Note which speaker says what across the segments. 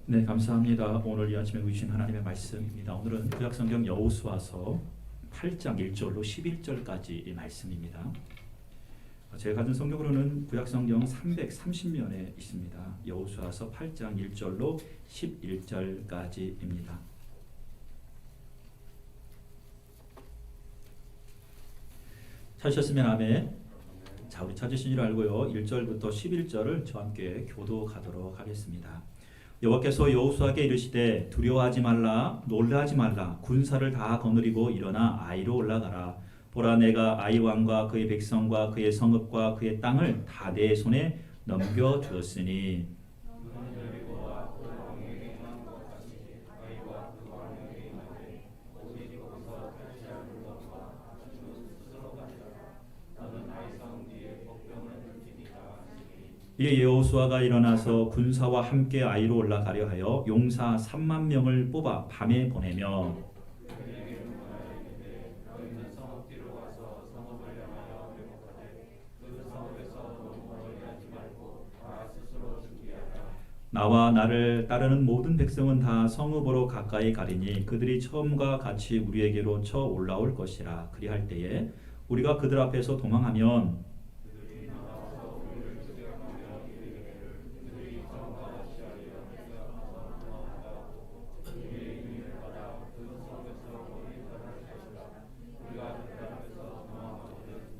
Speaker 1: 네, 감사합니다. 오늘 이 아침에 주신 하나님의 말씀입니다. 오늘은 구약성경 여호수아서 8장 1절로 11절까지 말씀입니다. 제가 가진 성경으로는 구약성경 330면에 있습니다. 여호수아서 8장 1절로 11절까지입니다. 찾으셨으면 아멘. 자, 우리 찾으신 줄 알고요. 1절부터 11절을 저와 함께 교도하도록 하겠습니다. 여호와께서 여호수아에게 이르시되 두려워하지 말라 놀라지 말라 군사를 다 거느리고 일어나 아이로 올라가라. 보라, 내가 아이 왕과 그의 백성과 그의 성읍과 그의 땅을 다 내 손에 넘겨 주었으니 이에 여호수아가 일어나서 군사와 함께 아이로 올라가려 하여 용사 3만 명을 뽑아 밤에 보내며 나와 나를 따르는 모든 백성은 다 성읍으로 가까이 가리니 그들이 처음과 같이 우리에게로 쳐 올라올 것이라. 그리할 때에 우리가 그들 앞에서 도망하면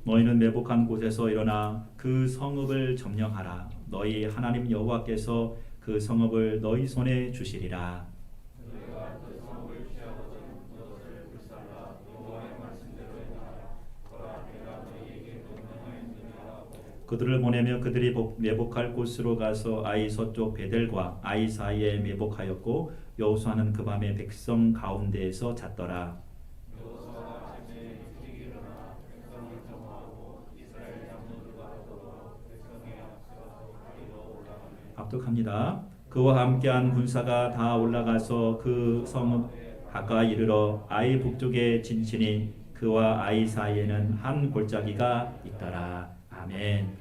Speaker 1: 너희는 매복한 곳에서 일어나 그 성읍을 점령하라. 너희 하나님 여호와께서 그 성읍을 너희 손에 주시리라. 그들을 보내며 그들이 매복할 곳으로 가서 아이 서쪽 베델과 아이 사이에 매복하였고 여호수아는 그 밤에 백성 가운데에서 잤더라. 합독합니다. 그와 함께한 군사가 다 올라가서 그 성읍 가까이 이르러 아이 북쪽에 진치니 그와 아이 사이에는 한 골짜기가 있더라. 아멘.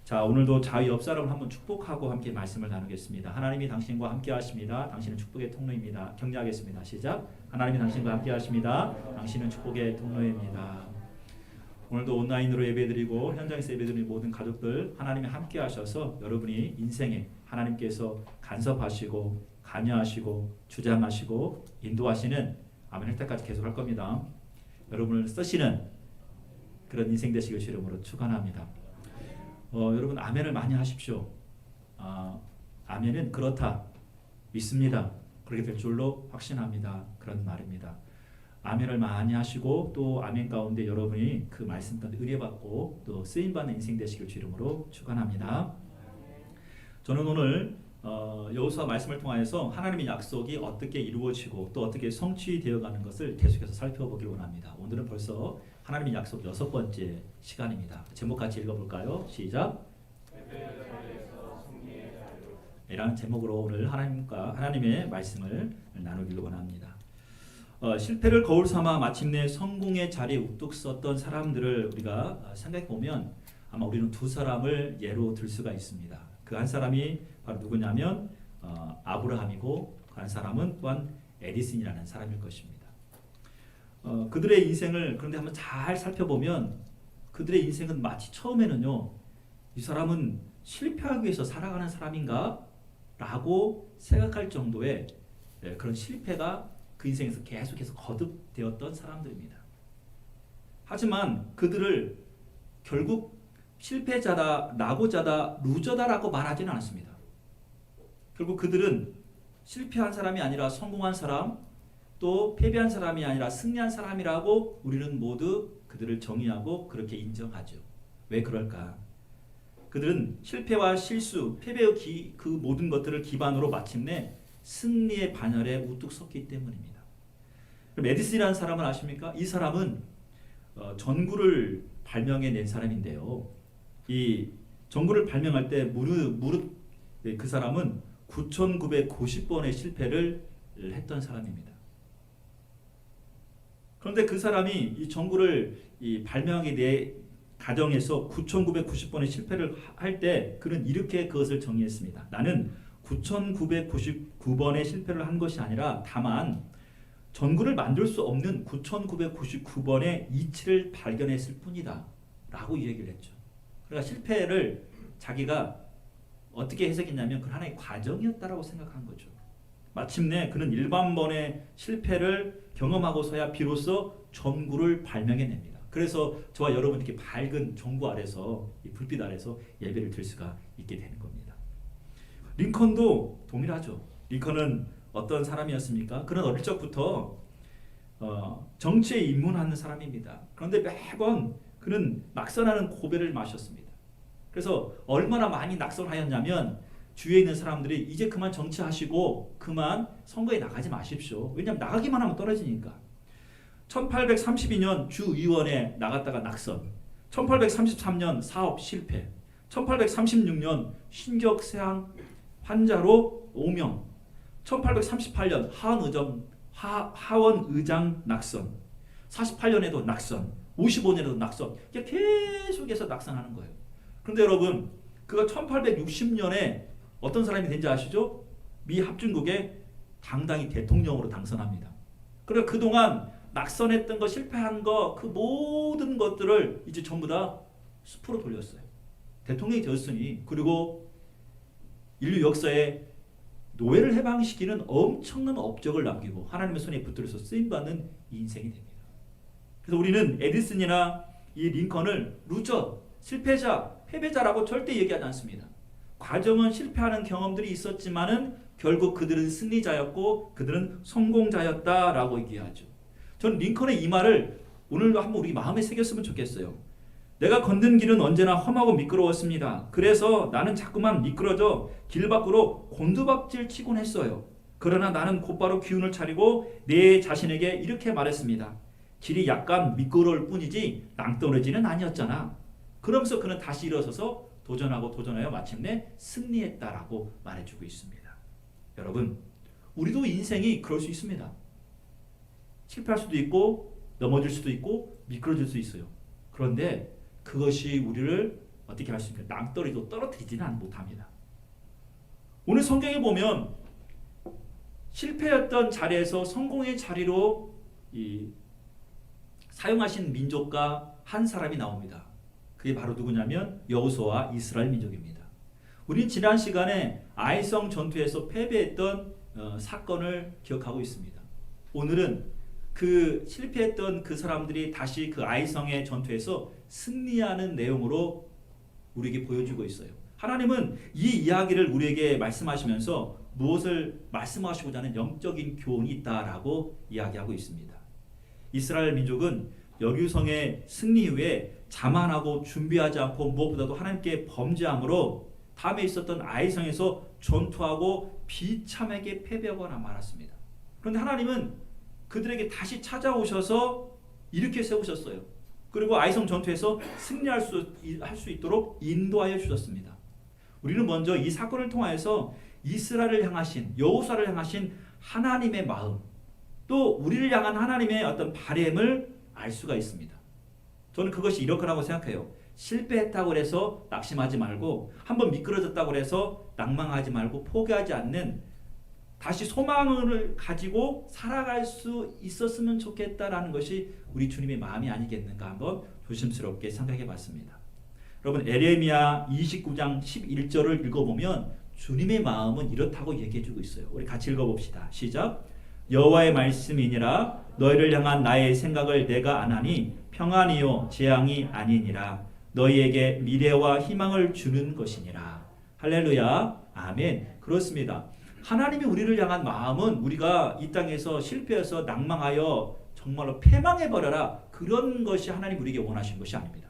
Speaker 1: 자, 오늘도 자유 옆 사람을 한번 축복하고 함께 말씀을 나누겠습니다. 하나님이 당신과 함께 하십니다. 당신은 축복의 통로입니다. 격려하겠습니다. 시작. 하나님이 당신과 함께 하십니다. 당신은 축복의 통로입니다. 오늘도 온라인으로 예배드리고 현장에서 예배드리는 모든 가족들, 하나님이 함께 하셔서 여러분이 인생에 하나님께서 간섭하시고 관여하시고 주장하시고 인도하시는 아멘 할 때까지 계속 할 겁니다. 여러분을 쓰시는 그런 인생 되시길 주름으로 축원합니다. 여러분 아멘을 많이 하십시오. 아멘은 그렇다, 믿습니다, 그렇게 될 줄로 확신합니다, 그런 말입니다. 아멘을 많이 하시고 또 아멘 가운데 여러분이 그 말씀 가운데 의뢰받고 또 쓰임받는 인생 되시길 주름으로 축원합니다. 저는 오늘 여호수아 말씀을 통하여서 하나님의 약속이 어떻게 이루어지고 또 어떻게 성취되어가는 것을 계속해서 살펴보길 원합니다. 오늘은 벌써 하나님의 약속 6번째 시간입니다. 제목 같이 읽어볼까요? 시작. 이라는 제목으로 오늘 하나님의 말씀을 나누기를 원합니다. 실패를 거울 삼아 마침내 성공의 자리에 우뚝 섰던 사람들을 우리가 생각해 보면 아마 우리는 두 사람을 예로 들 수가 있습니다. 그 한 사람이 바로 누구냐면 아브라함이고 그 한 사람은 또한 에디슨이라는 사람일 것입니다. 그들의 인생을 그런데 한번 잘 살펴보면 그들의 인생은 마치 처음에는요, 이 사람은 실패하기 위해서 살아가는 사람인가? 라고 생각할 정도의 그런 실패가 그 인생에서 계속해서 거듭되었던 사람들입니다. 하지만 그들을 결국 실패자다, 낙오자다, 루저다라고 말하지는 않습니다. 결국 그들은 실패한 사람이 아니라 성공한 사람, 또 패배한 사람이 아니라 승리한 사람이라고 우리는 모두 그들을 정의하고 그렇게 인정하죠. 왜 그럴까? 그들은 실패와 실수, 패배의 그 모든 것들을 기반으로 마침내 승리의 반열에 우뚝 섰기 때문입니다. 그럼 에디슨이라는 사람을 아십니까? 이 사람은 전구를 발명해낸 사람인데요. 이 전구를 발명할 때 그 사람은 9,990번의 실패를 했던 사람입니다. 그런데 그 사람이 이 전구를 발명하게 된 가정에서 9,990번의 실패를 할 때 그는 이렇게 그것을 정의했습니다. 나는 9,999번의 실패를 한 것이 아니라 다만 전구를 만들 수 없는 9,999번의 이치를 발견했을 뿐이다 라고 이 얘기를 했죠. 그러니까 실패를 자기가 어떻게 해석했냐면 그 하나의 과정이었다라고 생각한 거죠. 마침내 그는 일반번의 실패를 경험하고서야 비로소 전구를 발명해냅니다. 그래서 저와 여러분 이렇게 밝은 전구 아래서, 이 불빛 아래서 예배를 드릴 수가 있게 되는 겁니다. 링컨도 동일하죠. 링컨은 어떤 사람이었습니까? 그는 어릴 적부터 정치에 입문하는 사람입니다. 그런데 매번 그는 낙선하는 고배를 마셨습니다. 그래서 얼마나 많이 낙선하였냐면 주위에 있는 사람들이 이제 그만 정치하시고 그만 선거에 나가지 마십시오. 왜냐하면 나가기만 하면 떨어지니까. 1832년 주의원에 나갔다가 낙선, 1833년 사업 실패, 1836년 신경쇠약 환자로 오명, 1838년 하원의장 낙선, 48년에도 낙선, 55년에도 낙선, 계속해서 낙선하는 거예요. 그런데 여러분, 그가 1860년에 어떤 사람이 된지 아시죠? 미 합중국의 당당히 대통령으로 당선합니다. 그러니까 그동안 낙선했던 거, 실패한 거, 그 모든 것들을 이제 전부 다 숲으로 돌렸어요. 대통령이 되었으니, 그리고 인류 역사에 노예를 해방시키는 엄청난 업적을 남기고 하나님의 손에 붙들어서 쓰임받는 이 인생이 됩니다. 그래서 우리는 에디슨이나 이 링컨을 루저, 실패자, 패배자라고 절대 얘기하지 않습니다. 과정은 실패하는 경험들이 있었지만은 결국 그들은 승리자였고 그들은 성공자였다라고 얘기하죠. 저는 링컨의 이 말을 오늘도 한번 우리 마음에 새겼으면 좋겠어요. 내가 걷는 길은 언제나 험하고 미끄러웠습니다. 그래서 나는 자꾸만 미끄러져 길 밖으로 곤두박질 치곤 했어요. 그러나 나는 곧바로 기운을 차리고 내 자신에게 이렇게 말했습니다. 길이 약간 미끄러울 뿐이지 낭떠러지는 아니었잖아. 그러면서 그는 다시 일어서서 도전하여 마침내 승리했다라고 말해주고 있습니다. 여러분, 우리도 인생이 그럴 수 있습니다. 실패할 수도 있고 넘어질 수도 있고 미끄러질 수 있어요. 그런데 그것이 우리를 어떻게 할 수 있습니까? 낭떠러지도 떨어뜨리지는 못합니다. 오늘 성경에 보면 실패했던 자리에서 성공의 자리로 사용하신 민족과 한 사람이 나옵니다. 그게 바로 누구냐면 여호수아와 이스라엘 민족입니다. 우리는 지난 시간에 아이성 전투에서 패배했던 사건을 기억하고 있습니다. 오늘은 그 실패했던 그 사람들이 다시 그 아이성의 전투에서 승리하는 내용으로 우리에게 보여주고 있어요. 하나님은 이 이야기를 우리에게 말씀하시면서 무엇을 말씀하시고자 하는 영적인 교훈이 있다라고 이야기하고 있습니다. 이스라엘 민족은 여규성의 승리 후에 자만하고 준비하지 않고 무엇보다도 하나님께 범죄함으로 다음에 있었던 아이성에서 전투하고 비참하게 패배하거나 말았습니다. 그런데 하나님은 그들에게 다시 찾아오셔서 이렇게 세우셨어요. 그리고 아이성 전투에서 승리할 수 있도록 인도하여 주셨습니다. 우리는 먼저 이 사건을 통하여서 이스라엘을 향하신, 여호수아를 향하신 하나님의 마음, 또 우리를 향한 하나님의 어떤 바램을 알 수가 있습니다. 저는 그것이 이럴 거라고 생각해요. 실패했다고 해서 낙심하지 말고, 한번 미끄러졌다고 해서 낭망하지 말고 포기하지 않는, 다시 소망을 가지고 살아갈 수 있었으면 좋겠다라는 것이 우리 주님의 마음이 아니겠는가 한번 조심스럽게 생각해 봤습니다. 여러분, 에레미야 29장 11절을 읽어보면 주님의 마음은 이렇다고 얘기해 주고 있어요. 우리 같이 읽어봅시다. 시작. 여호와의 말씀이니라. 너희를 향한 나의 생각을 내가 아나니 평안이요 재앙이 아니니라. 너희에게 미래와 희망을 주는 것이니라. 할렐루야. 아멘. 그렇습니다. 하나님이 우리를 향한 마음은 우리가 이 땅에서 실패해서 낭망하여 정말로 패망해버려라, 그런 것이 하나님 우리에게 원하신 것이 아닙니다.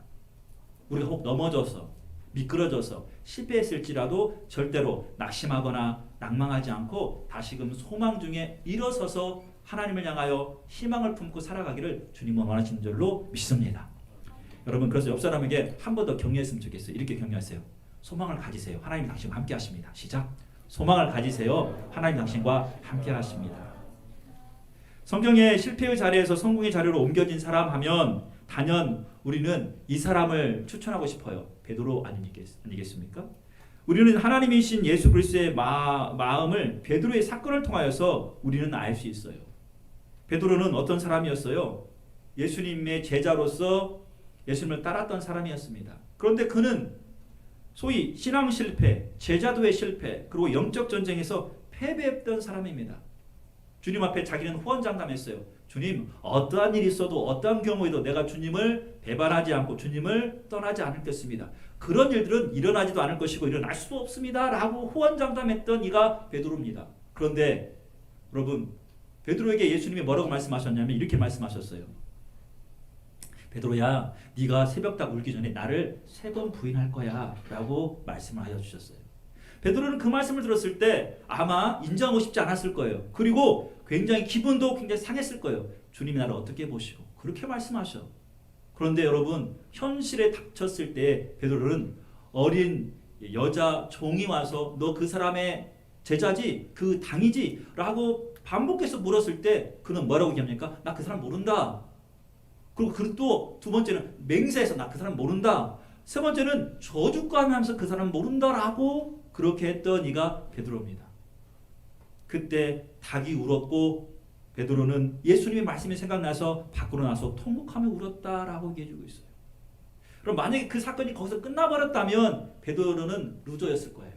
Speaker 1: 우리가 혹 넘어져서 미끄러져서 실패했을지라도 절대로 낙심하거나 낭망하지 않고 다시금 소망 중에 일어서서 하나님을 향하여 희망을 품고 살아가기를 주님은 원하시는 줄로 믿습니다. 여러분, 그래서 옆 사람에게 한 번 더 격려했으면 좋겠어요. 이렇게 격려하세요. 소망을 가지세요. 하나님 당신과 함께 하십니다. 시작. 소망을 가지세요. 하나님 당신과 함께 하십니다. 성경에 실패의 자리에서 성공의 자리로 옮겨진 사람 하면 단연 우리는 이 사람을 추천하고 싶어요. 베드로 아니겠습니까? 우리는 하나님이신 예수 그리스도의 마음을 베드로의 사건을 통하여서 우리는 알 수 있어요. 베드로는 어떤 사람이었어요? 예수님의 제자로서 예수님을 따랐던 사람이었습니다. 그런데 그는 소위 신앙 실패, 제자도의 실패, 그리고 영적 전쟁에서 패배했던 사람입니다. 주님 앞에 자기는 후원장담했어요. 주님, 어떠한 일이 있어도 어떠한 경우에도 내가 주님을 배반하지 않고 주님을 떠나지 않겠습니다. 그런 일들은 일어나지도 않을 것이고 일어날 수도 없습니다. 라고 후원장담했던 이가 베드로입니다. 그런데 여러분, 베드로에게 예수님이 뭐라고 말씀하셨냐면 이렇게 말씀하셨어요. 베드로야, 네가 새벽닭 울기 전에 나를 3번 부인할 거야 라고 말씀을 하여 주셨어요. 베드로는 그 말씀을 들었을 때 아마 인정하고 싶지 않았을 거예요. 그리고 굉장히 기분도 굉장히 상했을 거예요. 주님이 나를 어떻게 보시고 그렇게 말씀하셔. 그런데 여러분, 현실에 닥쳤을 때 베드로는 어린 여자 종이 와서 너 그 사람의 제자지? 그 당이지? 라고 반복해서 물었을 때 그는 뭐라고 얘기합니까? 나 그 사람 모른다. 그리고 또 두 번째는 맹세해서 나 그 사람 모른다. 세 번째는 저주까지 그 사람 모른다라고 그렇게 했던 이가 베드로입니다. 그때 닭이 울었고 베드로는 예수님의 말씀이 생각나서 밖으로 나서 통곡하며 울었다라고 얘기해주고 있어요. 그럼 만약에 그 사건이 거기서 끝나버렸다면 베드로는 루저였을 거예요.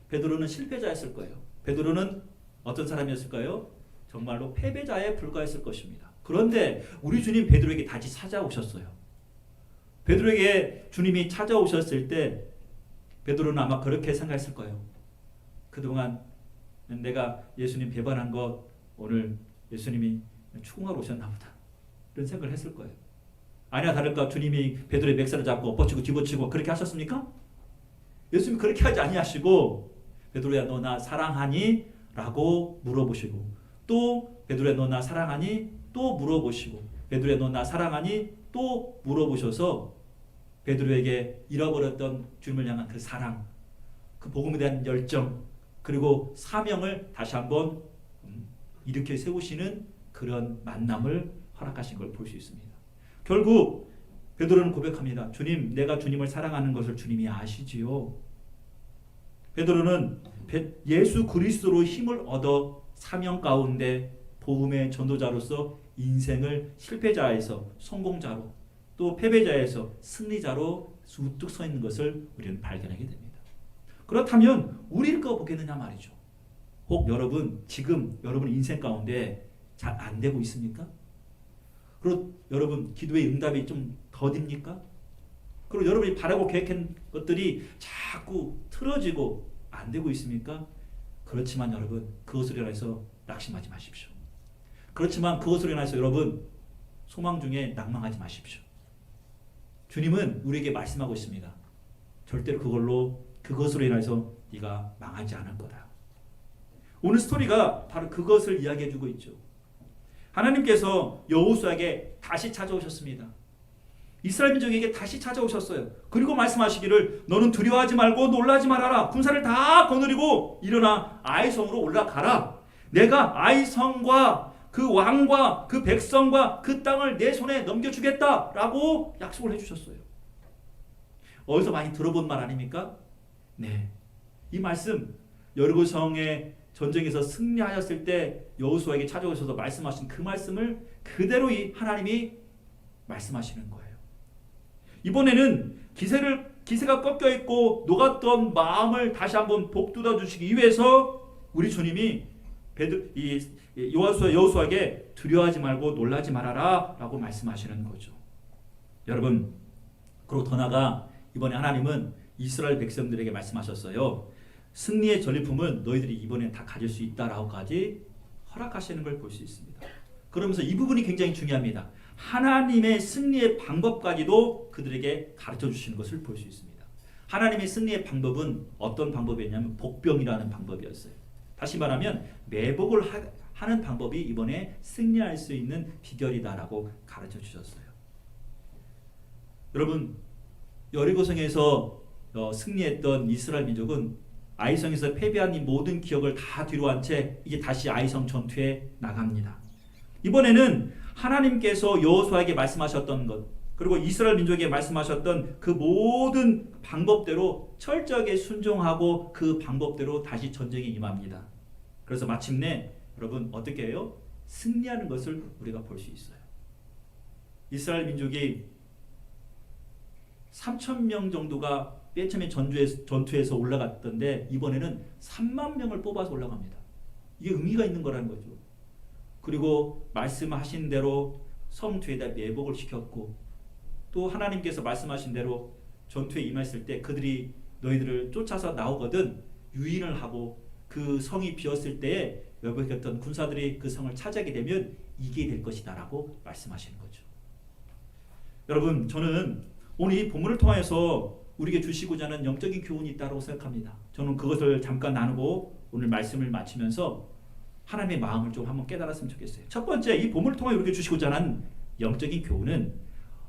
Speaker 1: 베드로는 실패자였을 거예요. 베드로는 어떤 사람이었을까요? 정말로 패배자에 불과했을 것입니다. 그런데 우리 주님 베드로에게 다시 찾아오셨어요. 베드로에게 주님이 찾아오셨을 때 베드로는 아마 그렇게 생각했을 거예요. 그동안 내가 예수님 배반한 것 오늘 예수님이 추궁하러 오셨나 보다. 이런 생각을 했을 거예요. 아니야 다를까 주님이 베드로의 맥살을 잡고 엎어치고 뒤집어치고 그렇게 하셨습니까? 예수님이 그렇게 하지 아니하시고 베드로야 너 나 사랑하니? 라고 물어보시고 또 베드로야 너 나 사랑하니? 또 물어보시고 베드로야 너 나 사랑하니? 또 물어보셔서 베드로에게 잃어버렸던 주님을 향한 그 사랑, 그 복음에 대한 열정, 그리고 사명을 다시 한번 일으켜 세우시는 그런 만남을 허락하신 걸 볼 수 있습니다. 결국 베드로는 고백합니다. 주님, 내가 주님을 사랑하는 것을 주님이 아시지요. 베드로는 예수 그리스도로 힘을 얻어 사명 가운데 복음의 전도자로서 인생을 실패자에서 성공자로 또 패배자에서 승리자로 우뚝 서 있는 것을 우리는 발견하게 됩니다. 그렇다면 우리를 보겠느냐 말이죠. 혹 여러분 지금 여러분 인생 가운데 잘 안 되고 있습니까? 그리고 여러분 기도의 응답이 좀 더딥니까? 그리고 여러분이 바라고 계획한 것들이 자꾸 틀어지고 안 되고 있습니까? 그렇지만 여러분 그것으로 인해서 낙심하지 마십시오. 그렇지만 그것으로 인해서 여러분 소망 중에 낭망하지 마십시오. 주님은 우리에게 말씀하고 있습니다. 절대로 그것으로 인해서 네가 망하지 않을 거다. 오늘 스토리가 바로 그것을 이야기해주고 있죠. 하나님께서 여호수아에게 다시 찾아오셨습니다. 이스라엘 민족에게 다시 찾아오셨어요. 그리고 말씀하시기를 너는 두려워하지 말고 놀라지 말아라. 군사를 다 거느리고 일어나 아이성으로 올라가라. 내가 아이성과 그 왕과 그 백성과 그 땅을 내 손에 넘겨주겠다라고 약속을 해주셨어요. 어디서 많이 들어본 말 아닙니까? 네, 이 말씀 여리고성의 전쟁에서 승리하였을 때 여호수아에게 찾아오셔서 말씀하신 그 말씀을 그대로 하나님이 말씀하시는 거예요. 이번에는 기세가 꺾여 있고 녹았던 마음을 다시 한번 복돋아 주시기 위해서 우리 주님이 여호수아에게 두려워하지 말고 놀라지 말아라 라고 말씀하시는 거죠. 여러분, 그리고 더 나아가 이번에 하나님은 이스라엘 백성들에게 말씀하셨어요. 승리의 전리품은 너희들이 이번에 다 가질 수 있다라고까지 허락하시는 걸 볼 수 있습니다. 그러면서 이 부분이 굉장히 중요합니다. 하나님의 승리의 방법까지도 그들에게 가르쳐 주시는 것을 볼 수 있습니다. 하나님의 승리의 방법은 어떤 방법이었냐면 복병이라는 방법이었어요. 다시 말하면 매복을 하는 방법이 이번에 승리할 수 있는 비결이다라고 가르쳐 주셨어요. 여러분, 여리고성에서 승리했던 이스라엘 민족은 아이성에서 패배한 이 모든 기억을 다 뒤로 한 채 이제 다시 아이성 전투에 나갑니다. 이번에는 하나님께서 여호수아에게 말씀하셨던 것, 그리고 이스라엘 민족에게 말씀하셨던 그 모든 방법대로 철저하게 순종하고 그 방법대로 다시 전쟁에 임합니다. 그래서 마침내 여러분 어떻게 해요? 승리하는 것을 우리가 볼 수 있어요. 이스라엘 민족이 3,000명 정도가 맨 처음에 전투에서 올라갔던데 이번에는 3만 명을 뽑아서 올라갑니다. 이게 의미가 있는 거라는 거죠. 그리고 말씀하신 대로 성 뒤에다 매복을 시켰고 또 하나님께서 말씀하신 대로 전투에 임했을 때 그들이 너희들을 쫓아서 나오거든 유인을 하고 그 성이 비었을 때에 매복했던 군사들이 그 성을 차지하게 되면 이게 될 것이다 라고 말씀하시는 거죠. 여러분 저는 오늘 이 본문을 통해서 우리에게 주시고자 하는 영적인 교훈이 있다고 생각합니다. 저는 그것을 잠깐 나누고 오늘 말씀을 마치면서 하나님의 마음을 좀 한번 깨달았으면 좋겠어요. 첫 번째, 이 본문을 통해 우리에게 주시고자 하는 영적인 교훈은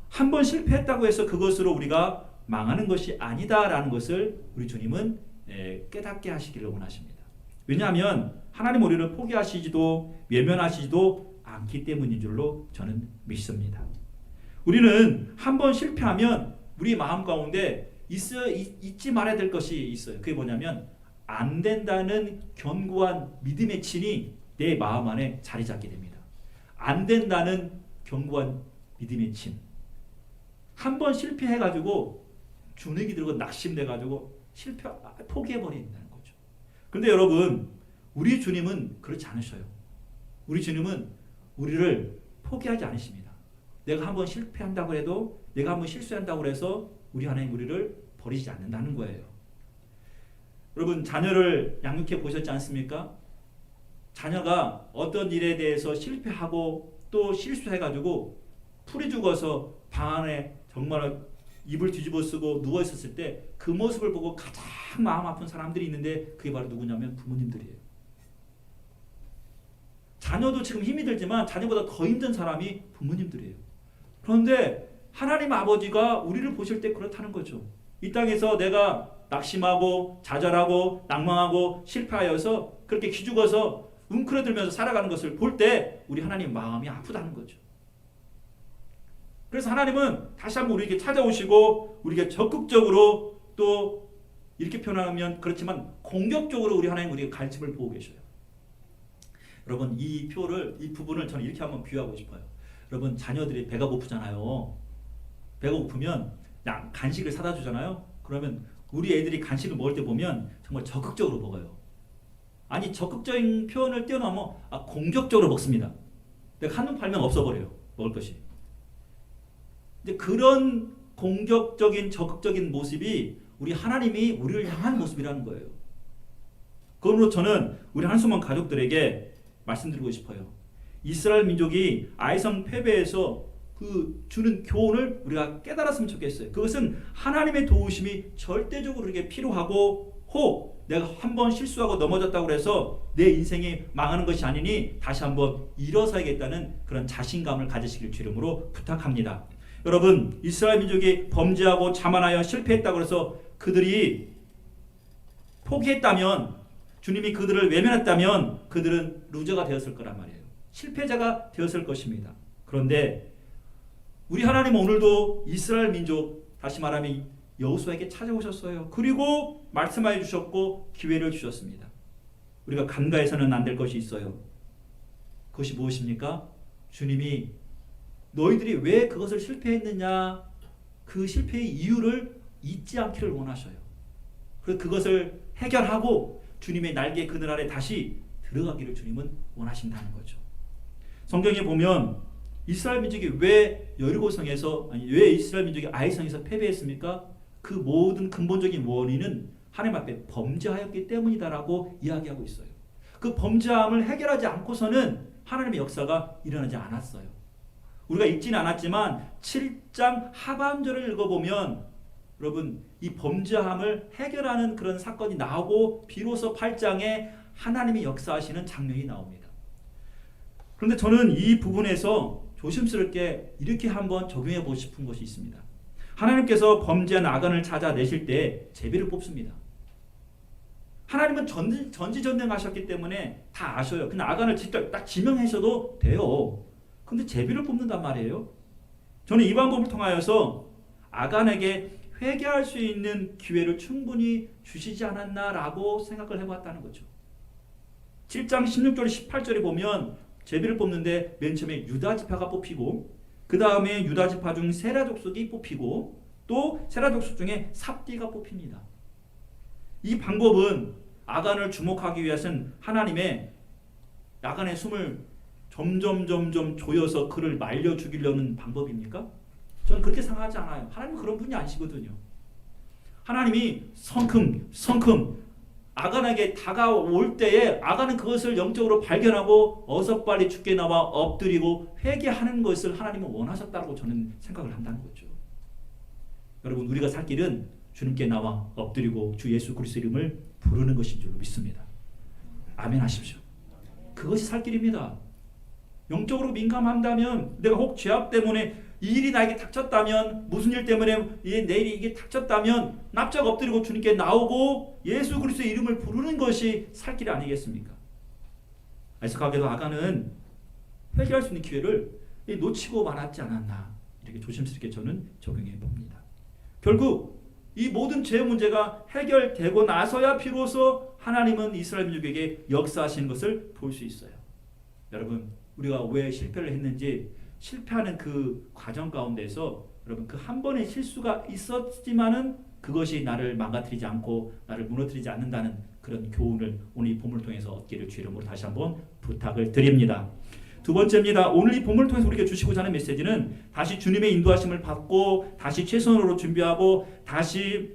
Speaker 1: 한 번 실패했다고 해서 그것으로 우리가 망하는 것이 아니다라는 것을 우리 주님은 깨닫게 하시기를 원하십니다. 왜냐하면 하나님 우리를 포기하시지도 외면하시지도 않기 때문인 줄로 저는 믿습니다. 우리는 한 번 실패하면 우리 마음 가운데 잊지 말아야 될 것이 있어요. 그게 뭐냐면 안 된다는 견고한 믿음의 진이 내 마음 안에 자리 잡게 됩니다. 안 된다는 견고한 믿음의 진. 한 번 실패해가지고 주눅이 들고 낙심돼가지고 포기해버린다는 거죠. 그런데 여러분 우리 주님은 그렇지 않으셔요. 우리 주님은 우리를 포기하지 않으십니다. 내가 한번 실패한다고 해도 내가 한번 실수한다고 해서 우리 하나님 우리를 버리지 않는다는 거예요. 여러분 자녀를 양육해 보셨지 않습니까? 자녀가 어떤 일에 대해서 실패하고 또 실수해가지고 풀이 죽어서 방 안에 정말 이불 뒤집어 쓰고 누워 있었을 때 그 모습을 보고 가장 마음 아픈 사람들이 있는데 그게 바로 누구냐면 부모님들이에요. 자녀도 지금 힘이 들지만 자녀보다 더 힘든 사람이 부모님들이에요. 그런데 하나님 아버지가 우리를 보실 때 그렇다는 거죠. 이 땅에서 내가 낙심하고 좌절하고 낭망하고 실패하여서 그렇게 기죽어서 웅크러들면서 살아가는 것을 볼 때 우리 하나님 마음이 아프다는 거죠. 그래서 하나님은 다시 한번 우리에게 찾아오시고 우리에게 적극적으로 또 이렇게 표현하면 그렇지만 공격적으로 우리 하나님 우리에게 가르침을 보고 계셔요. 여러분 이 부분을 저는 이렇게 한번 비유하고 싶어요. 여러분 자녀들이 배가 고프잖아요. 배가 고프면 간식을 사다 주잖아요. 그러면 우리 애들이 간식을 먹을 때 보면 정말 적극적으로 먹어요. 아니 적극적인 표현을 뛰어넘어 공격적으로 먹습니다. 내가 한눈 팔면 없어버려요. 먹을 것이. 근데 그런 공격적인 적극적인 모습이 우리 하나님이 우리를 향한 모습이라는 거예요. 그러므로 저는 우리 한수만 가족들에게 말씀드리고 싶어요. 이스라엘 민족이 아이성 패배에서 그 주는 교훈을 우리가 깨달았으면 좋겠어요. 그것은 하나님의 도우심이 절대적으로 우리에게 필요하고 혹 내가 한번 실수하고 넘어졌다고 해서 내 인생이 망하는 것이 아니니 다시 한번 일어서야겠다는 그런 자신감을 가지시길 주름으로 부탁합니다. 여러분 이스라엘 민족이 범죄하고 자만하여 실패했다고 해서 그들이 포기했다면 주님이 그들을 외면했다면 그들은 루저가 되었을 거란 말이에요. 실패자가 되었을 것입니다. 그런데 우리 하나님은 오늘도 이스라엘 민족 다시 말하면 여호수아에게 찾아오셨어요. 그리고 말씀하여 주셨고 기회를 주셨습니다. 우리가 간과해서는 안 될 것이 있어요. 그것이 무엇입니까? 주님이 너희들이 왜 그것을 실패했느냐 그 실패의 이유를 잊지 않기를 원하셔요. 그래서 그것을 해결하고 주님의 날개 그늘 아래 다시 들어가기를 주님은 원하신다는 거죠. 성경에 보면 이스라엘 민족이 왜 여리고성에서 왜 이스라엘 민족이 아이성에서 패배했습니까? 그 모든 근본적인 원인은 하나님 앞에 범죄하였기 때문이다라고 이야기하고 있어요. 그 범죄함을 해결하지 않고서는 하나님의 역사가 일어나지 않았어요. 우리가 읽지는 않았지만 7장 하반절을 읽어보면 여러분 이 범죄함을 해결하는 그런 사건이 나오고 비로소 8장에 하나님이 역사하시는 장면이 나옵니다. 그런데 저는 이 부분에서 조심스럽게 이렇게 한번 적용해 보고 싶은 것이 있습니다. 하나님께서 범죄한 아간을 찾아내실 때 제비를 뽑습니다. 하나님은 전지전능하셨기 때문에 다 아셔요. 그냥 아간을 직접 딱 지명하셔도 돼요. 근데 제비를 뽑는단 말이에요. 저는 이 방법을 통하여서 아간에게 회개할 수 있는 기회를 충분히 주시지 않았나라고 생각을 해봤다는 거죠. 7장 16절 18절에 보면 제비를 뽑는데 맨 처음에 유다 지파가 뽑히고 그 다음에 유다 지파 중 세라 족속이 뽑히고 또 세라 족속 중에 삽디가 뽑힙니다. 이 방법은 아간을 주목하기 위해서는 하나님의 아간의 숨을 점점 조여서 그를 말려 죽이려는 방법입니까? 저는 그렇게 생각하지 않아요. 하나님은 그런 분이 아니시거든요. 하나님이 성큼 아간에게 다가올 때에 아간은 그것을 영적으로 발견하고 어서 빨리 죽게 나와 엎드리고 회개하는 것을 하나님은 원하셨다고 저는 생각을 한다는 거죠. 여러분, 우리가 살 길은 주님께 나와 엎드리고 주 예수 그리스도 이름을 부르는 것인 줄로 믿습니다. 아멘 하십시오. 그것이 살 길입니다. 영적으로 민감한다면, 내가 혹 죄악 때문에 이 일이 나에게 닥쳤다면, 무슨 일 때문에 내일이 이게 닥쳤다면 납작 엎드리고 주님께 나오고 예수 그리스도의 이름을 부르는 것이 살 길이 아니겠습니까? 안타깝게도 아간은 회개할 수 있는 기회를 놓치고 말았지 않았나, 이렇게 조심스럽게 저는 적용해 봅니다. 결국 이 모든 죄 문제가 해결되고 나서야 비로소 하나님은 이스라엘 민족에게 역사하시는 것을 볼 수 있어요. 여러분, 우리가 왜 실패를 했는지, 실패하는 그 과정 가운데서 여러분 그 한 번의 실수가 있었지만은 그것이 나를 망가뜨리지 않고 나를 무너뜨리지 않는다는 그런 교훈을 오늘 이 본문을 통해서 얻기를 주의 이름으로 다시 한번 부탁을 드립니다. 두 번째입니다. 오늘 이 본문을 통해서 우리에게 주시고자 하는 메시지는 다시 주님의 인도하심을 받고 다시 최선으로 준비하고 다시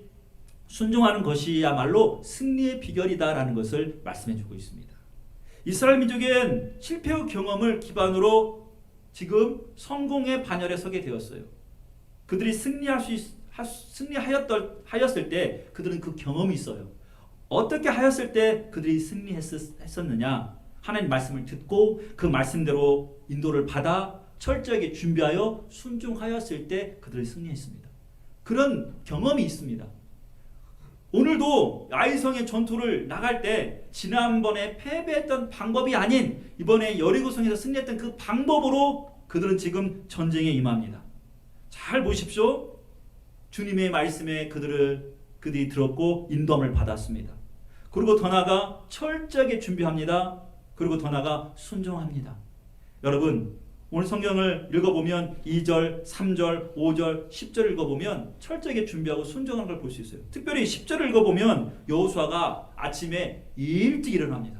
Speaker 1: 순종하는 것이야말로 승리의 비결이다라는 것을 말씀해 주고 있습니다. 이스라엘 민족은 실패의 경험을 기반으로 지금 성공의 반열에 서게 되었어요. 그들이 승리하였을 때 그들은 그 경험이 있어요. 어떻게 하였을 때 그들이 승리했었느냐? 하나님 말씀을 듣고 그 말씀대로 인도를 받아 철저하게 준비하여 순종하였을 때 그들이 승리했습니다. 그런 경험이 있습니다. 오늘도 아이성의 전투를 나갈 때 지난번에 패배했던 방법이 아닌 이번에 여리고성에서 승리했던 그 방법으로 그들은 지금 전쟁에 임합니다. 잘 보십시오. 주님의 말씀에 그들이 들었고 인도함을 받았습니다. 그리고 더 나아가 철저하게 준비합니다. 그리고 더 나아가 순종합니다. 여러분, 오늘 성경을 읽어보면 2절, 3절, 5절, 10절 읽어보면 철저하게 준비하고 순종하는 걸 볼 수 있어요. 특별히 10절을 읽어보면 여호수아가 아침에 일찍 일어납니다.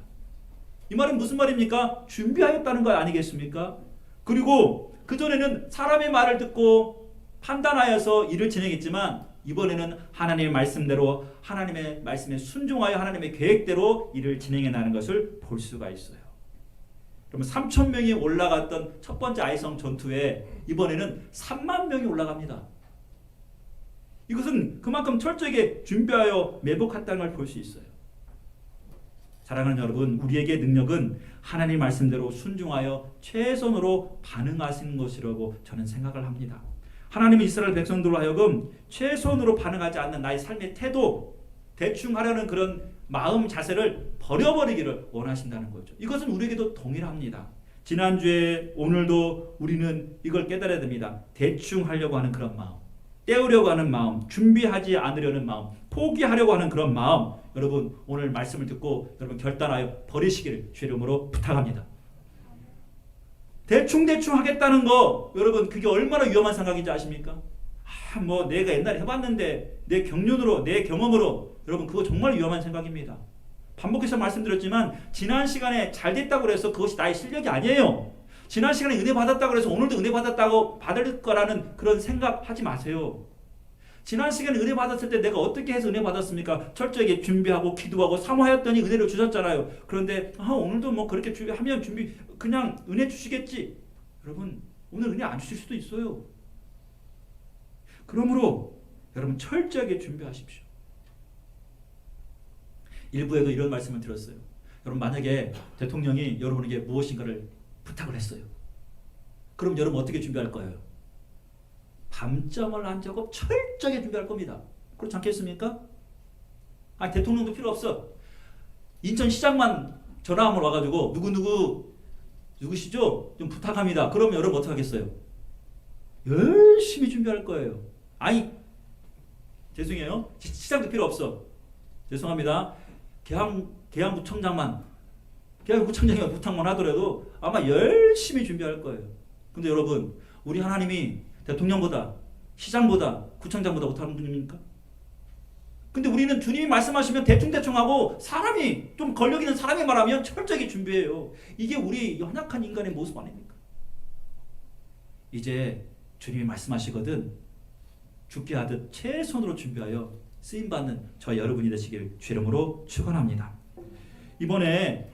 Speaker 1: 이 말은 무슨 말입니까? 준비하였다는 거 아니겠습니까? 그리고 그전에는 사람의 말을 듣고 판단하여서 일을 진행했지만 이번에는 하나님의 말씀대로 하나님의 말씀에 순종하여 하나님의 계획대로 일을 진행해 나가는 것을 볼 수가 있어요. 그러면 3,000명이 올라갔던 첫 번째 아이성 전투에 이번에는 3만 명이 올라갑니다. 이것은 그만큼 철저하게 준비하여 매복했다는 걸 볼 수 있어요. 사랑하는 여러분, 우리에게 능력은 하나님 말씀대로 순종하여 최선으로 반응하시는 것이라고 저는 생각을 합니다. 하나님은 이스라엘 백성들로 하여금 최선으로 반응하지 않는 나의 삶의 태도, 대충 하려는 그런 마음 자세를 버려버리기를 원하신다는 거죠. 이것은 우리에게도 동일합니다. 지난주에 오늘도 우리는 이걸 깨달아야 됩니다. 대충 하려고 하는 그런 마음, 때우려고 하는 마음, 준비하지 않으려는 마음, 포기하려고 하는 그런 마음, 여러분 오늘 말씀을 듣고 여러분 결단하여 버리시기를 주의 이름으로 부탁합니다. 대충 하겠다는 거, 여러분 그게 얼마나 위험한 생각인지 아십니까? 뭐 내가 옛날에 해봤는데 내 경륜으로, 내 경험으로, 여러분 그거 정말 위험한 생각입니다. 반복해서 말씀드렸지만 지난 시간에 잘 됐다고 해서 그것이 나의 실력이 아니에요. 지난 시간에 은혜 받았다고 해서 오늘도 은혜 받았다고 받을 거라는 그런 생각하지 마세요. 지난 시간에 은혜 받았을 때 내가 어떻게 해서 은혜 받았습니까? 철저하게 준비하고 기도하고 사모하였더니 은혜를 주셨잖아요. 그런데 오늘도 뭐 그렇게 준비하면 그냥 은혜 주시겠지. 여러분 오늘 은혜 안 주실 수도 있어요. 그러므로 여러분 철저하게 준비하십시오. 일부에도 이런 말씀을 드렸어요. 여러분 만약에 대통령이 여러분에게 무엇인가를 부탁을 했어요. 그럼 여러분 어떻게 준비할 거예요? 밤잠을 안 자고 철저하게 준비할 겁니다. 그렇지 않겠습니까? 대통령도 필요 없어. 인천시장만 전화함으로 와가지고 누구시죠? 좀 부탁합니다. 그러면 여러분 어떻게 하겠어요? 열심히 준비할 거예요. 아니, 죄송해요. 시장도 필요 없어. 죄송합니다. 계양구청장만 부탁만 하더라도 아마 열심히 준비할 거예요. 근데 여러분, 우리 하나님이 대통령보다, 시장보다, 구청장보다 못하는 분입니까? 근데 우리는 주님이 말씀하시면 대충대충 하고, 사람이 좀 권력 있는 사람이 말하면 철저하게 준비해요. 이게 우리 연약한 인간의 모습 아닙니까? 이제 주님이 말씀하시거든 죽게 하듯 최선으로 준비하여 쓰임받는 저 여러분이 되시길 주 이름으로 축원합니다. 이번에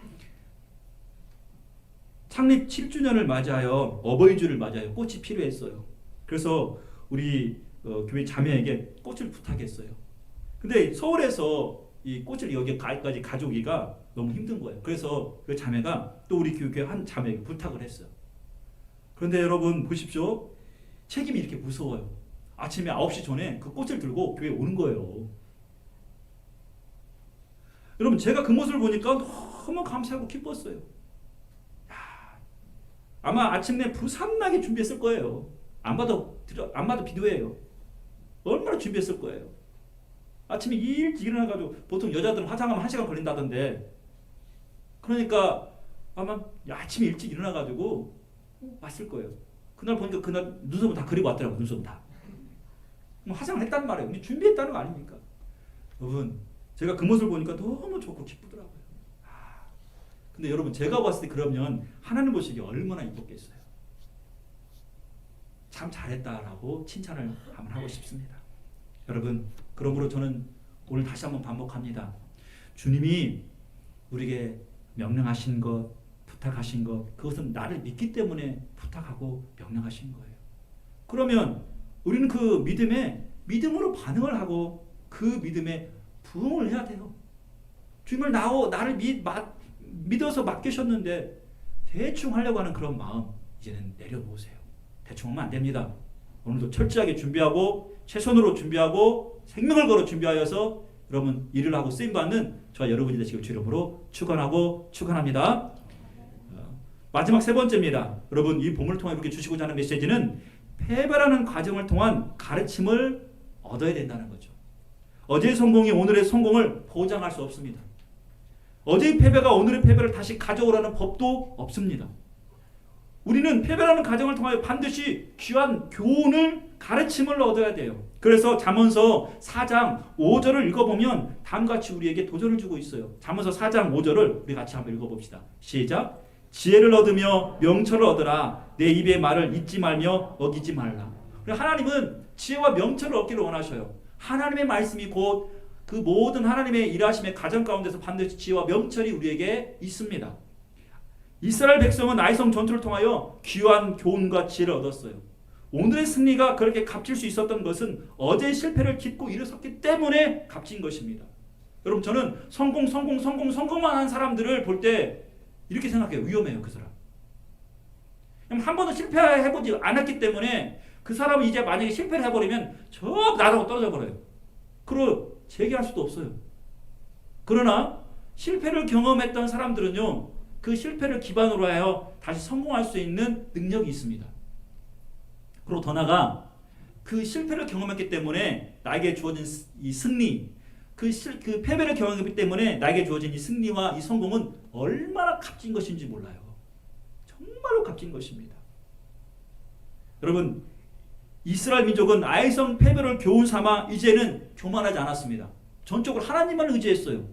Speaker 1: 창립 7주년을 맞이하여 어버이주를 맞이하여 꽃이 필요했어요. 그래서 우리 교회 자매에게 꽃을 부탁했어요. 근데 서울에서 이 꽃을 여기까지 가져오기가 너무 힘든 거예요. 그래서 그 자매가 또 우리 교회 한 자매에게 부탁을 했어요. 그런데 여러분 보십시오. 책임이 이렇게 무서워요. 아침에 9시 전에 그 꽃을 들고 교회에 오는 거예요. 여러분, 제가 그 모습을 보니까 너무 감사하고 기뻤어요. 아마 아침내 부산나게 준비했을 거예요. 안 봐도 비디오예요. 얼마나 준비했을 거예요. 아침에 일찍 일어나가지고, 보통 여자들은 화장하면 1시간 걸린다던데, 그러니까 아마 아침에 일찍 일어나가지고 왔을 거예요. 그날 보니까 그날 눈썹을 다 그리고 왔더라고. 눈썹 다 화장을 했단 말이에요. 근데 준비했다는 거 아닙니까? 여러분, 제가 그 모습을 보니까 너무 좋고 기쁘더라고요. 근데 여러분, 제가 봤을 때 그러면 하나님 보시기에 얼마나 이뻤겠어요. 참 잘했다라고 칭찬을 한번 하고 싶습니다. 여러분, 그러므로 저는 오늘 다시 한번 반복합니다. 주님이 우리에게 명령하신 것, 부탁하신 것, 그것은 나를 믿기 때문에 부탁하고 명령하신 거예요. 그러면 우리는 그 믿음으로 반응을 하고 그 믿음에 부응을 해야 돼요. 주님을 나를 믿어서 맡기셨는데 대충 하려고 하는 그런 마음 이제는 내려놓으세요. 대충 하면 안 됩니다. 오늘도 철저하게 준비하고 최선으로 준비하고 생명을 걸어 준비하여서 여러분 일을 하고 쓰임받는 저와 여러분이 되시길 주 이름으로 축원하고 축원합니다. 마지막 세 번째입니다. 여러분, 이 본문을 통해 이렇게 주시고자 하는 메시지는 패배라는 과정을 통한 가르침을 얻어야 된다는 거죠. 어제의 성공이 오늘의 성공을 보장할 수 없습니다. 어제의 패배가 오늘의 패배를 다시 가져오라는 법도 없습니다. 우리는 패배라는 과정을 통하여 반드시 귀한 교훈을, 가르침을 얻어야 돼요. 그래서 잠언서 4장 5절을 읽어보면 다음같이 우리에게 도전을 주고 있어요. 잠언서 4장 5절을 우리 같이 한번 읽어봅시다. 시작. 지혜를 얻으며 명철을 얻으라. 내 입의 말을 잊지 말며 어기지 말라. 하나님은 지혜와 명철을 얻기를 원하셔요. 하나님의 말씀이 곧 그 모든 하나님의 일하심의 가정 가운데서 반드시 지혜와 명철이 우리에게 있습니다. 이스라엘 백성은 아이성 전투를 통하여 귀한 교훈과 지혜를 얻었어요. 오늘의 승리가 그렇게 값질 수 있었던 것은 어제의 실패를 딛고 일어섰기 때문에 값진 것입니다. 여러분, 저는 성공만 한 사람들을 볼 때 이렇게 생각해요. 위험해요, 그 사람. 한 번도 실패해보지 않았기 때문에 그 사람은 이제 만약에 실패를 해버리면 저 나라고 떨어져 버려요. 그리고 재기할 수도 없어요. 그러나 실패를 경험했던 사람들은요, 그 실패를 기반으로 하여 다시 성공할 수 있는 능력이 있습니다. 그리고 더 나아가 그 실패를 경험했기 때문에 나에게 주어진 이 승리, 그 패배를 경험했기 때문에 나에게 주어진 이 승리와 이 성공은 얼마나 값진 것인지 몰라요. 정말로 값진 것입니다. 여러분, 이스라엘 민족은 아이성 패배를 교훈 삼아 이제는 교만하지 않았습니다. 전적으로 하나님만 의지했어요.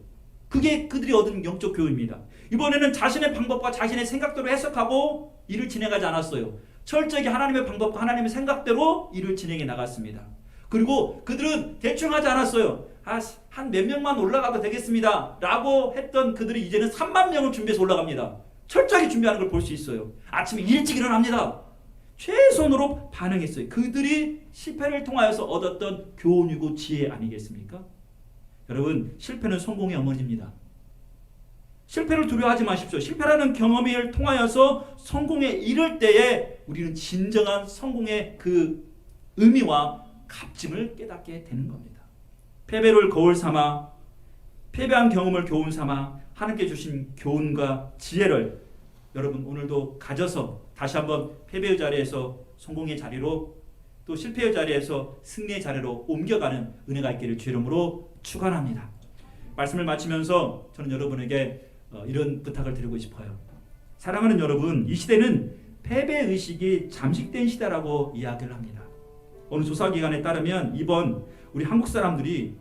Speaker 1: 그게 그들이 얻은 영적 교훈입니다. 이번에는 자신의 방법과 자신의 생각대로 해석하고 일을 진행하지 않았어요. 철저하게 하나님의 방법과 하나님의 생각대로 일을 진행해 나갔습니다. 그리고 그들은 대충 하지 않았어요. 한 몇 명만 올라가도 되겠습니다 라고 했던 그들이 이제는 3만 명을 준비해서 올라갑니다. 철저하게 준비하는 걸 볼 수 있어요. 아침에 일찍 일어납니다. 최선으로 반응했어요. 그들이 실패를 통하여서 얻었던 교훈이고 지혜 아니겠습니까? 여러분, 실패는 성공의 어머니입니다. 실패를 두려워하지 마십시오. 실패라는 경험을 통하여서 성공에 이를 때에 우리는 진정한 성공의 그 의미와 값짐을 깨닫게 되는 겁니다. 패배를 거울 삼아, 패배한 경험을 교훈 삼아 하나님께 주신 교훈과 지혜를 여러분 오늘도 가져서 다시 한번 패배의 자리에서 성공의 자리로 또 실패의 자리에서 승리의 자리로 옮겨가는 은혜가 있기를 주 이름으로 축원합니다. 말씀을 마치면서 저는 여러분에게 이런 부탁을 드리고 싶어요. 사랑하는 여러분, 이 시대는 패배의식이 잠식된 시대라고 이야기를 합니다. 어느 조사기관에 따르면 이번 우리 한국 사람들이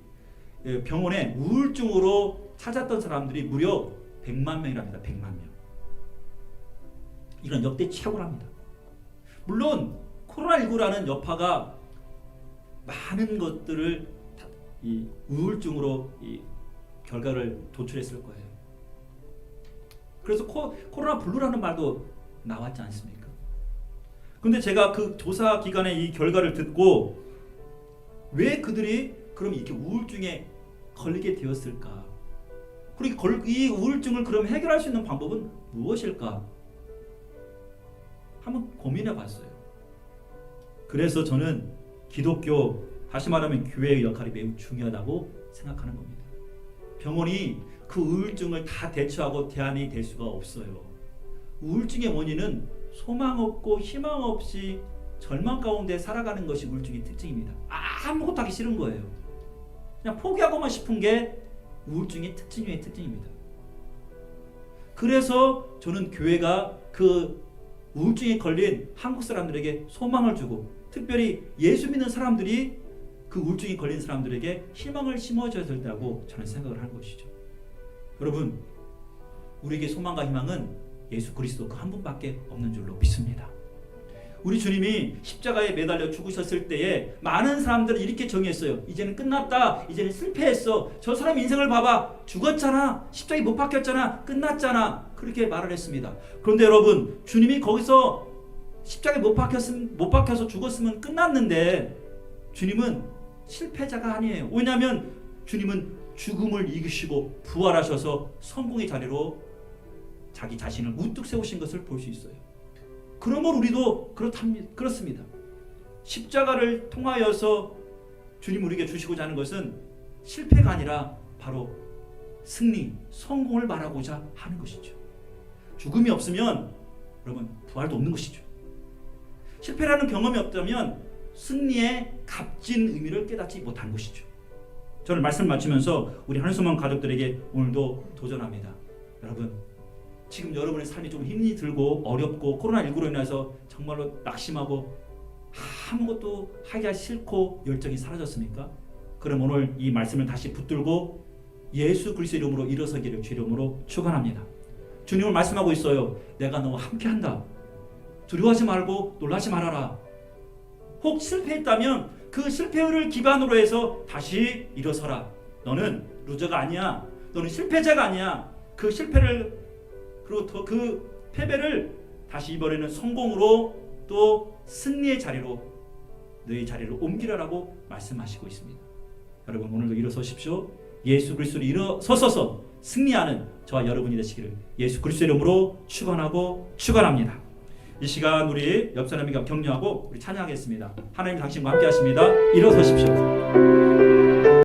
Speaker 1: 병원에 우울증으로 찾았던 사람들이 무려 100만 명이랍니다. 100만 명. 이건 역대 최고랍니다. 물론 코로나19라는 여파가 많은 것들을 이 우울증으로 이 결과를 도출했을 거예요. 그래서 코로나 블루라는 말도 나왔지 않습니까? 근데 제가 그 조사 기관의 이 결과를 듣고 왜 그들이 그럼 이렇게 우울증에 걸리게 되었을까? 그리고 이 우울증을 그럼 해결할 수 있는 방법은 무엇일까? 한번 고민해 봤어요. 그래서 저는 기독교, 다시 말하면 교회의 역할이 매우 중요하다고 생각하는 겁니다. 병원이 그 우울증을 다 대처하고 대안이 될 수가 없어요. 우울증의 원인은 소망 없고 희망 없이 절망 가운데 살아가는 것이 우울증의 특징입니다. 아무것도 하기 싫은 거예요. 그냥 포기하고만 싶은 게 우울증의 특징 중의 특징입니다. 그래서 저는 교회가 그 우울증에 걸린 한국 사람들에게 소망을 주고, 특별히 예수 믿는 사람들이 그 우울증에 걸린 사람들에게 희망을 심어줘야 된다고 저는 생각을 하는 것이죠. 여러분, 우리에게 소망과 희망은 예수 그리스도 그 한 분밖에 없는 줄로 믿습니다. 우리 주님이 십자가에 매달려 죽으셨을 때에 많은 사람들은 이렇게 정의했어요. 이제는 끝났다. 이제는 실패했어. 저 사람 인생을 봐봐. 죽었잖아. 십자가에 못 박혔잖아. 끝났잖아. 그렇게 말을 했습니다. 그런데 여러분, 주님이 거기서 십자가에 못 박혀서 죽었으면 끝났는데 주님은 실패자가 아니에요. 왜냐하면 주님은 죽음을 이기시고 부활하셔서 성공의 자리로 자기 자신을 우뚝 세우신 것을 볼 수 있어요. 그러므로 우리도 그렇습니다. 십자가를 통하여서 주님 우리에게 주시고자 하는 것은 실패가 아니라 바로 승리, 성공을 말하고자 하는 것이죠. 죽음이 없으면 여러분 부활도 없는 것이죠. 실패라는 경험이 없다면 승리의 값진 의미를 깨닫지 못한 것이죠. 저는 말씀 마치면서 우리 한소망 가족들에게 오늘도 도전합니다. 여러분, 지금 여러분의 삶이 좀 힘이 들고 어렵고 코로나19로 인해서 정말로 낙심하고 아무것도 하기가 싫고 열정이 사라졌습니까? 그럼 오늘 이 말씀을 다시 붙들고 예수 그리스도 이름으로 일어서기를 주 이름으로 축원합니다. 주님은 말씀하고 있어요. 내가 너와 함께한다. 두려워하지 말고 놀라지 말아라. 혹 실패했다면 그 실패를 기반으로 해서 다시 일어서라. 너는 루저가 아니야. 너는 실패자가 아니야. 그 실패를 그리고 그 패배를 다시 이번에는 성공으로 또 승리의 자리로 너희 자리를 옮기라라고 말씀하시고 있습니다. 여러분, 오늘도 일어서십시오. 예수 그리스도로 일어서서 승리하는 저와 여러분이 되시기를 예수 그리스도 이름으로 축원하고 축원합니다. 이 시간 우리 옆 사람에게 격려하고 우리 찬양하겠습니다. 하나님 당신과 함께 하십니다. 일어서십시오.